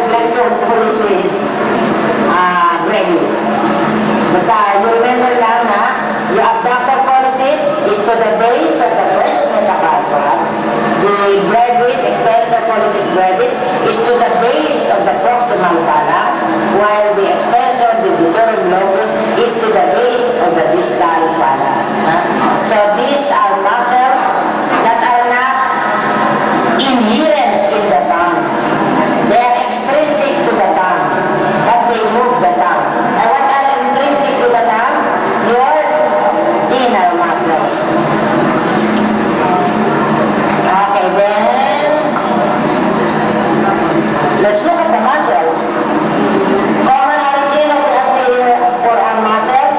flexor pollicis brevis. Basta, you remember lang na yung abductor pollicis is to the base of the first metacarpal. The brevis, extensor pollicis brevis, is to the base of the proximal phalanx, while the extensor digitorum locus is to the base of the distal phalanx. So these are muscles that are not inherent in the tongue. They are extrinsic to the tongue, but they move the tongue. And what are intrinsic to the tongue? Your inner muscles. Okay, then let's look at the muscles. Common origin of the anterior forearm muscles,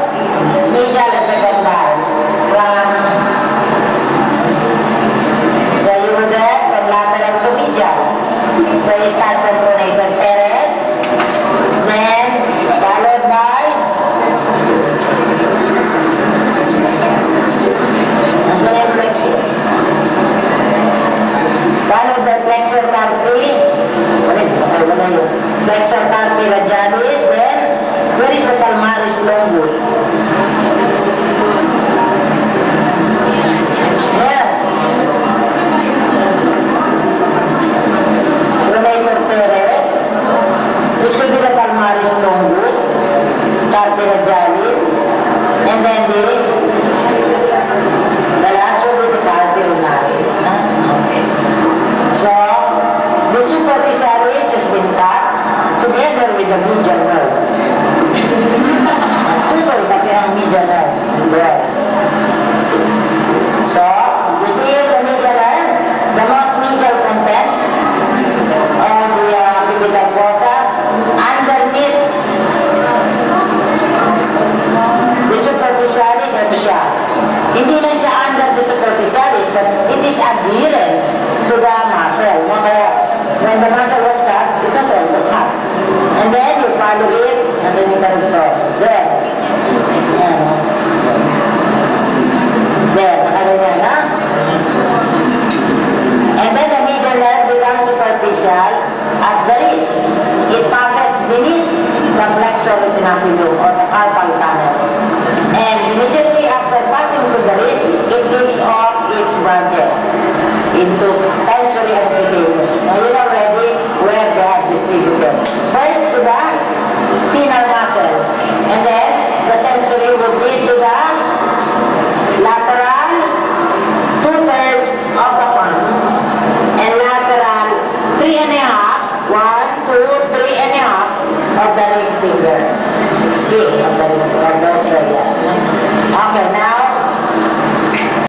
medial epicondyle. So you would have from lateral to medial. So you start from pronator teres, then followed by flexor carpi, flexor carpi radialis, then where is the palmaris longus? Yeah. Pronator teres, which could be the palmaris longus, carpi radialis, and then the last will be the carpi lunaris. Okay. So, the superficialis has been cut together with the medial nerve. People pati ang medial nerve. Yeah. So, you see the medial nerve, the most medial content of the pivotal fossa, underneath the superficialis, ito siya. Hindi lang siya under the superficialis, but it is adherent to the muscle. When the muscle was cut, it was also cut. And then you follow it as an interruptor. There. There. Nakaganyan na. And then the medial nerve becomes superficial at the wrist. It passes beneath the flexor retinaculum or the carpal tunnel. And immediately after passing through the wrist, it takes off its branches into sensory epithelium. Now you know already where they are distributed. First to the pinnar muscles, and then the sensory would lead to the lateral 2/3 of the palm, and lateral 3.5, 1, 2, 3.5 of the ring finger. Skin of the ring, of those areas. Okay,